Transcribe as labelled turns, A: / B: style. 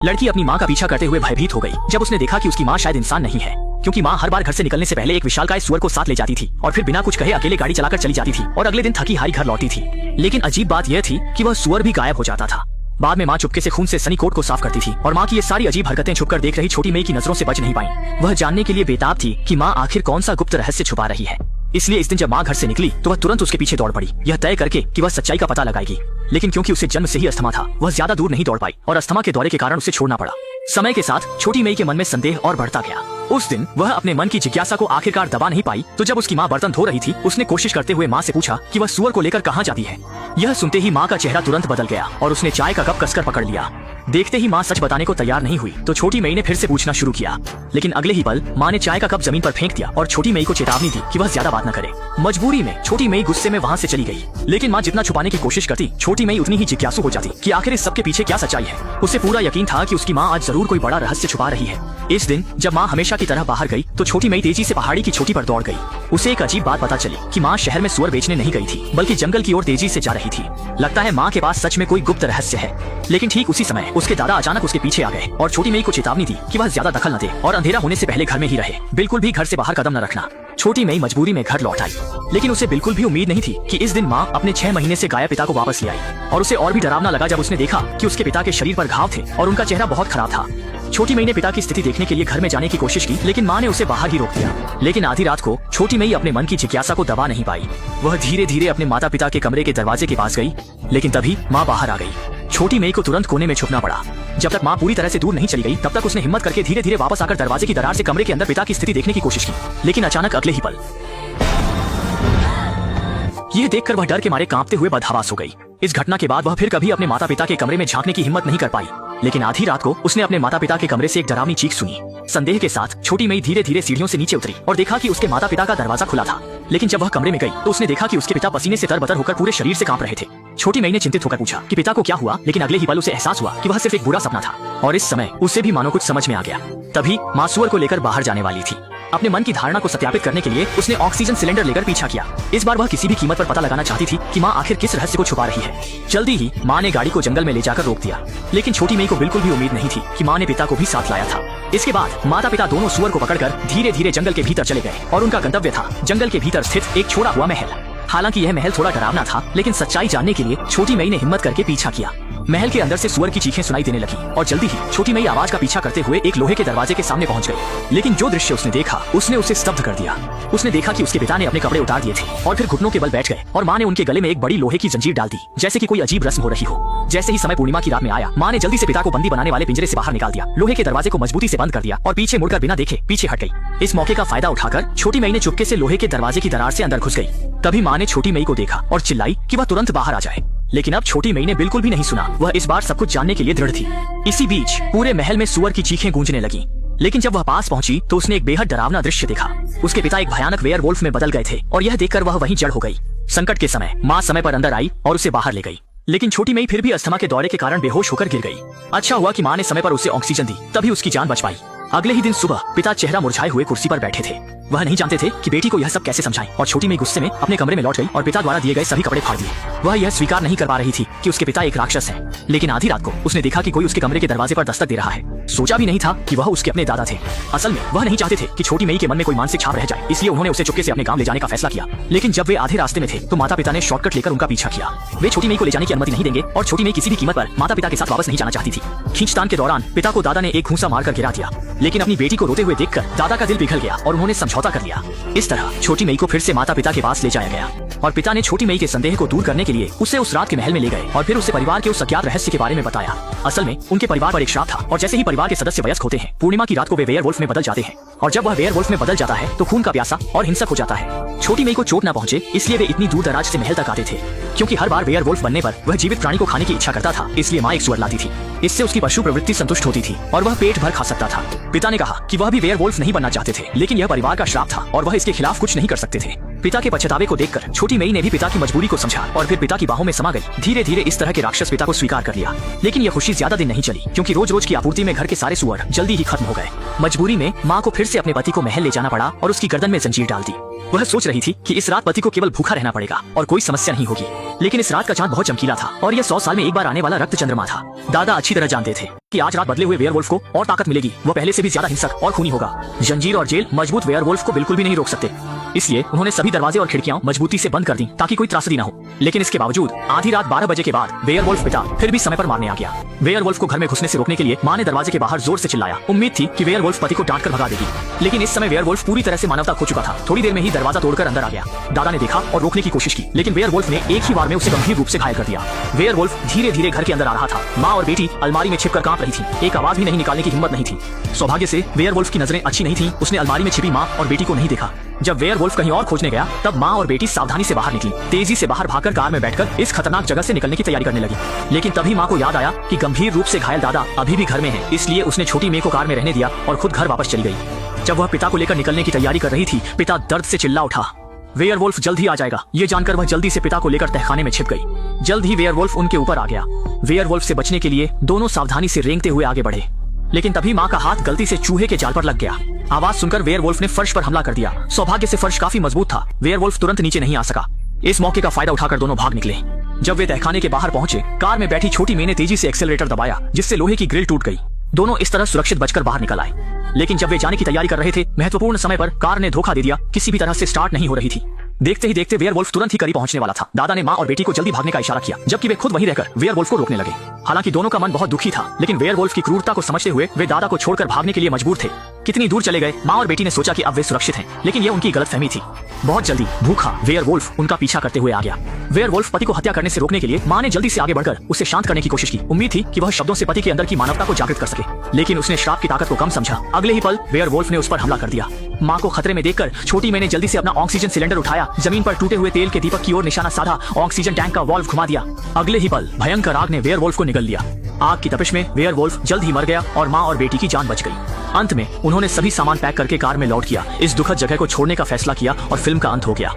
A: लड़की अपनी माँ का पीछा करते हुए भयभीत हो गई जब उसने देखा कि उसकी माँ शायद इंसान नहीं है, क्योंकि माँ हर बार घर से निकलने से पहले एक विशालकाय सुअर को साथ ले जाती थी और फिर बिना कुछ कहे अकेले गाड़ी चलाकर चली जाती थी और अगले दिन थकी हारी घर लौटी थी। लेकिन अजीब बात यह थी कि वह सुअर भी गायब हो जाता था। बाद में माँ चुपके से खून से सनी कोट को साफ करती थी और माँ की ये सारी अजीब हरकतें छुपकर देख रही छोटी मई की नजरों से बच नहीं पाई। वह जानने के लिए बेताब थी कि माँ आखिर कौन सा गुप्त रहस्य छुपा रही है। इसलिए इस दिन जब माँ घर से निकली तो वह तुरंत उसके पीछे दौड़ पड़ी, यह तय करके कि वह सच्चाई का पता लगाएगी। लेकिन क्योंकि उसे जन्म से ही अस्थमा था, वह ज्यादा दूर नहीं दौड़ पाई और अस्थमा के दौरे के कारण उसे छोड़ना पड़ा। समय के साथ छोटी मई के मन में संदेह और बढ़ता गया। उस दिन वह अपने मन की जिज्ञासा को आखिरकार दबा नहीं पाई, तो जब उसकी माँ बर्तन धो रही थी, उसने कोशिश करते हुए माँ से पूछा कि वह सुअर को लेकर कहाँ जाती है। यह सुनते ही माँ का चेहरा तुरंत बदल गया और उसने चाय का कप कसकर पकड़ लिया। देखते ही माँ सच बताने को तैयार नहीं हुई तो छोटी मई ने फिर से पूछना शुरू किया, लेकिन अगले ही पल माँ ने चाय का कप जमीन पर फेंक दिया और छोटी मई को चेतावनी दी कि वह ज्यादा बात न करे। मजबूरी में छोटी मई गुस्से में वहाँ से चली गई, लेकिन माँ जितना छुपाने की कोशिश करती, छोटी मई उतनी ही जिज्ञासु हो जाती कि आखिर इस सब के पीछे क्या सच्चाई है। उसे पूरा यकीन था कि उसकी माँ आज जरूर कोई बड़ा रहस्य छुपा रही है। इस दिन जब माँ हमेशा की तरह बाहर गई तो छोटी मई तेजी से पहाड़ी की चोटी पर दौड़ गई। उसे एक अजीब बात पता चली कि माँ शहर में सुअर बेचने नहीं गई थी, बल्कि जंगल की ओर तेजी से जा रही थी। लगता है माँ के पास सच में कोई गुप्त रहस्य है। लेकिन ठीक उसी समय उसके दादा अचानक उसके पीछे आ गए और छोटी मई को चेतावनी दी कि वह ज्यादा दखल न दे और अंधेरा होने से पहले घर में ही रहे, बिल्कुल भी घर से बाहर कदम न रखना। छोटी मई मजबूरी में घर लौट आई, लेकिन उसे बिल्कुल भी उम्मीद नहीं थी कि इस दिन माँ अपने 6 महीने से गायब पिता को वापस ले आई। और उसे और भी डरावना लगा जब उसने देखा कि उसके पिता के शरीर पर घाव थे और उनका चेहरा बहुत खराब था। छोटी मई ने पिता की स्थिति देखने के लिए घर में जाने की कोशिश की, लेकिन माँ ने उसे बाहर ही रोक दिया। लेकिन आधी रात को छोटी मई अपने मन की जिज्ञासा को दबा नहीं पाई। वह धीरे धीरे अपने माता पिता के कमरे के दरवाजे के पास गई, लेकिन तभी माँ बाहर आ गई। छोटी मई को तुरंत कोने में छुपना पड़ा। जब तक माँ पूरी तरह से दूर नहीं चली गई तब तक उसने हिम्मत करके धीरे धीरे वापस आकर दरवाजे की दरार से कमरे के अंदर पिता की स्थिति देखने की कोशिश की, लेकिन अचानक अगले ही पल यह देखकर वह डर के मारे कांपते हुए बदहवास हो गई। इस घटना के बाद वह फिर कभी अपने माता पिता के कमरे में झांकने की हिम्मत नहीं कर पाई। लेकिन आधी रात को उसने अपने माता पिता के कमरे से एक डरावनी चीख सुनी। संदेह के साथ छोटी मई धीरे धीरे सीढ़ियों से नीचे उतरी और देखा कि उसके माता पिता का दरवाजा खुला था। लेकिन जब वह कमरे में गई तो उसने देखा कि उसके पिता पसीने से तरबतर होकर पूरे शरीर से कांप रहे थे। छोटी मई ने चिंतित होकर पूछा कि पिता को क्या हुआ, लेकिन अगले ही पल उसे एहसास हुआ कि वह सिर्फ एक बुरा सपना था और इस समय उसे भी मानो कुछ समझ में आ गया। तभी माँ सुअर को लेकर बाहर जाने वाली थी। अपने मन की धारणा को सत्यापित करने के लिए उसने ऑक्सीजन सिलेंडर लेकर पीछा किया। इस बार वह किसी भी कीमत पर पता लगाना चाहती थी कि माँ आखिर किस रहस्य को छुपा रही है। जल्दी ही माँ ने गाड़ी को जंगल में ले जाकर रोक दिया, लेकिन छोटी मई को बिल्कुल भी उम्मीद नहीं थी कि माँ ने पिता को भी साथ लाया था। इसके बाद माता पिता दोनों सुअर को पकड़कर धीरे धीरे जंगल के भीतर चले गए और उनका गंतव्य था जंगल के भीतर स्थित एक छोड़ा हुआ महल। हालांकि यह महल थोड़ा डरावना था, लेकिन सच्चाई जानने के लिए छोटी मई ने हिम्मत करके पीछा किया। महल के अंदर से सुअर की चीखें सुनाई देने लगी और जल्दी ही छोटी मई आवाज का पीछा करते हुए एक लोहे के दरवाजे के सामने पहुंच गई। लेकिन जो दृश्य उसने देखा उसने उसे स्तब्ध कर दिया। उसने देखा कि उसके पिता ने अपने कपड़े उतार दिए थे और फिर घुटनों के बल बैठ गए और माँ ने उनके गले में एक बड़ी लोहे की जंजीर डाल दी, जैसे कि कोई अजीब रस्म हो रही हो। जैसे ही समय पूर्णिमा की रात में आया, माँ ने जल्दी से पिता को बंदी बनाने वाले पिंजरे से बाहर निकाल दिया, लोहे के दरवाजे को मजबूती से बंद कर दिया और पीछे मुड़कर बिना देखे पीछे हट गई। इस मौके का फायदा उठाकर छोटी मई ने चुपके से लोहे के दरवाजे की दरार से अंदर घुस गई। तभी माँ ने छोटी मई को देखा और चिल्लाई कि वह तुरंत बाहर आ जाए, लेकिन अब छोटी मई ने बिल्कुल भी नहीं सुना। वह इस बार सब कुछ जानने के लिए दृढ़ थी। इसी बीच पूरे महल में सुअर की चीखें गूंजने लगी, लेकिन जब वह पास पहुंची तो उसने एक बेहद डरावना दृश्य देखा। उसके पिता एक भयानक वेयरवुल्फ में बदल गए थे और यह देखकर वह वहीं जड़ हो गई। संकट के समय माँ समय पर अंदर आई और उसे बाहर ले गई, लेकिन छोटी मई फिर भी अस्थमा के दौरे के कारण बेहोश होकर गिर गई। अच्छा हुआ कि माँ ने समय पर उसे ऑक्सीजन दी, तभी उसकी जान बच पाई। अगले ही दिन सुबह पिता चेहरा मुरझाए हुए कुर्सी पर बैठे थे। वह नहीं जानते थे कि बेटी को यह सब कैसे समझाएं और छोटी मई गुस्से में अपने कमरे में लौट गई और पिता द्वारा दिए गए सभी कपड़े फाड़ दिए। वह यह स्वीकार नहीं कर पा रही थी कि उसके पिता एक राक्षस हैं। लेकिन आधी रात को उसने देखा कि कोई उसके कमरे के दरवाजे पर दस्तक दे रहा है। सोचा भी नहीं था कि वह उसके अपने दादा थे। असल में वह नहीं चाहते थे कि छोटी मई के मन में कोई मानसिक छाप रह जाए, इसलिए उन्होंने उसे चुपके से अपने गांव ले जाने का फैसला किया। लेकिन जब वे आधे रास्ते में थे तो माता पिता ने शॉर्टकट लेकर उनका पीछा किया। वे छोटी मई को ले जाने की अनुमति नहीं देंगे और छोटी मई किसी भी कीमत पर माता पिता के साथ वापस नहीं जाना चाहती थी। खींचतान के दौरान पिता को दादा ने एक घूंसा मारकर गिरा दिया, लेकिन अपनी बेटी को रोते हुए देखकर दादा का दिल पिघल गया और उन्होंने समझौता कर लिया। इस तरह छोटी मई को फिर से माता पिता के पास ले जाया गया और पिता ने छोटी मई के संदेह को दूर करने के लिए उसे उस रात के महल में ले गए और फिर उसे परिवार के उस अज्ञात रहस्य के बारे में बताया। असल में उनके परिवार पर एक श्राप था और जैसे ही परिवार के सदस्य वयस्क होते हैं, पूर्णिमा की रात को वे वेयरवुल्फ में बदल जाते हैं और जब वह वेयरवुल्फ में बदल जाता है तो खून का प्यासा और हिंसक हो जाता है। छोटी मई को चोट न पहुंचे इसलिए वे इतनी दूर दराज से महल तक आते थे, क्योंकि हर बार वेयरवुल्फ बनने पर वह जीवित प्राणी को खाने की इच्छा करता था, इसलिए माँ एक सुअर लाती थी। इससे उसकी पशु प्रवृत्ति संतुष्ट होती थी और वह पेट भर खा सकता था। पिता ने कहा कि वह भी वेयरवुल्फ नहीं बनना चाहते थे, लेकिन यह परिवार का श्राप था और वह इसके खिलाफ कुछ नहीं कर सकते थे। पिता के पछतावे को देखकर छोटी मई ने भी पिता की मजबूरी को समझा और फिर पिता की बाहों में समा गई। धीरे धीरे इस तरह के राक्षस पिता को स्वीकार कर लिया। लेकिन यह खुशी ज्यादा दिन नहीं चली, क्योंकि रोज रोज की आपूर्ति में घर के सारे सुअर जल्दी ही खत्म हो गए। मजबूरी में माँ को फिर से अपने पति को महल ले जाना पड़ा और उसकी गर्दन में जंजीर डाल दी। वह सोच रही थी कि इस रात पति को केवल भूखा रहना पड़ेगा और कोई समस्या नहीं होगी। लेकिन इस रात का चांद बहुत चमकीला था और यह 100 साल में एक बार आने वाला रक्त चंद्रमा था। दादा अच्छी तरह जानते थे कि आज रात बदले हुए वेयरवुल्फ को और ताकत मिलेगी। वह पहले से भी ज्यादा हिंसक और खूनी होगा। जंजीर और जेल मजबूत वेयरवुल्फ को बिल्कुल भी नहीं रोक सकते। इसलिए उन्होंने सभी दरवाजे और खिड़कियां मजबूती से बंद कर दी ताकि कोई त्रासदी न हो। लेकिन इसके बावजूद आधी रात 12 बजे के बाद वेयरवुल्फ पिता फिर भी समय पर मारने आ गया। वेयरवुल्फ को घर में घुसने से रोकने के लिए माँ ने दरवाजे के बाहर जोर से चिल्लाया। उम्मीद थी कि वेयरवुल्फ पति को डांट कर भगा देगी, लेकिन इस समय वेयरवुल्फ पूरी तरह से मानवता खो चुका था। थोड़ी देर में ही दरवाजा तोड़कर अंदर आ गया। दादा ने देखा और रोकने की कोशिश की, लेकिन वेयरवुल्फ ने एक ही बार में उसे गंभीर रूप से घायल कर दिया। वेयरवुल्फ धीरे धीरे घर के अंदर आ रहा था। माँ और बेटी अलमारी में छिपकर कांप रही थी। एक आवाज भी नहीं निकालने की हिम्मत नहीं थी। सौभाग्य से वेयरवुल्फ की नजरें अच्छी नहीं थी। उसने अलमारी में छिपी माँ और बेटी को नहीं देखा। जब वेयरवुल्फ कहीं और खोजने गया, तब माँ और बेटी सावधानी से बाहर निकली। तेजी से बाहर भागकर कार में बैठकर इस खतरनाक जगह से निकलने की तैयारी करने लगी। लेकिन तभी माँ को याद आया कि गंभीर रूप से घायल दादा अभी भी घर में है। इसलिए उसने छोटी मेई को कार में रहने दिया और खुद घर वापस चली गई। जब वह पिता को लेकर निकलने की तैयारी कर रही थी, पिता दर्द से चिल्ला उठा। वेयरवुल्फ जल्द ही आ जाएगा। ये जानकर वह जल्दी से पिता को लेकर तहखाने में छिप गई। जल्द ही वेयरवुल्फ उनके ऊपर आ गया। वेयरवुल्फ से बचने के लिए दोनों सावधानी से रेंगते हुए आगे बढ़े, लेकिन तभी माँ का हाथ गलती से चूहे के जाल पर लग गया। आवाज सुनकर वेयरवुल्फ ने फर्श पर हमला कर दिया। सौभाग्य से फर्श काफी मजबूत था। वेयरवुल्फ तुरंत नीचे नहीं आ सका। इस मौके का फायदा उठाकर दोनों भाग निकले। जब वे तहखाने के बाहर पहुंचे, कार में बैठी छोटी मेई ने तेजी से एक्सेलरेटर दबाया, जिससे लोहे की ग्रिल टूट गई। दोनों इस तरह सुरक्षित बचकर बाहर निकल आए। लेकिन जब वे जाने की तैयारी कर रहे थे, महत्वपूर्ण समय पर कार ने धोखा दे दिया। किसी भी तरह से स्टार्ट नहीं हो रही थी। देखते ही देखते वेयरवुल्फ तुरंत ही करीब पहुंचने वाला था। दादा ने माँ और बेटी को जल्दी भागने का इशारा किया, जबकि वे खुद वहीं रहकर वेयरवुल्फ को रोकने लगे। हालांकि दोनों का मन बहुत दुखी था, लेकिन वेयरवुल्फ की क्रूरता को समझते हुए वे दादा को छोड़कर भागने के लिए मजबूर थे। कितनी दूर चले गए, माँ और बेटी ने सोचा कि अब वे सुरक्षित हैं, लेकिन यह उनकी गलतफहमी थी। बहुत जल्दी भूखा वेयरवुल्फ उनका पीछा करते हुए आ गया। वेयरवुल्फ पति को हत्या करने से रोकने के लिए माँ ने जल्दी से आगे बढ़कर उसे शांत करने की कोशिश की। उम्मीद थी कि वह शब्दों से पति के अंदर की मानवता को जागृत कर सके, लेकिन उसने श्राप की ताकत को कम समझा। अगले ही पल वेयरवुल्फ ने उस पर हमला कर दिया। माँ को खतरे में देखकर छोटी मेई ने जल्दी से अपना ऑक्सीजन सिलेंडर उठाया, जमीन पर टूटे हुए तेल के दीपक की ओर निशाना साधा, ऑक्सीजन टैंक का वाल्व घुमा दिया। अगले ही पल भयंकर आग ने वेयरवुल्फ को निगल लिया। आग की तपिश में वेयरवुल्फ जल्द ही मर गया और माँ और बेटी की जान बच गई। अंत में उन्होंने सभी सामान पैक करके कार में लौट किया। इस दुखद जगह को छोड़ने का फैसला किया और फिल्म का अंत हो गया।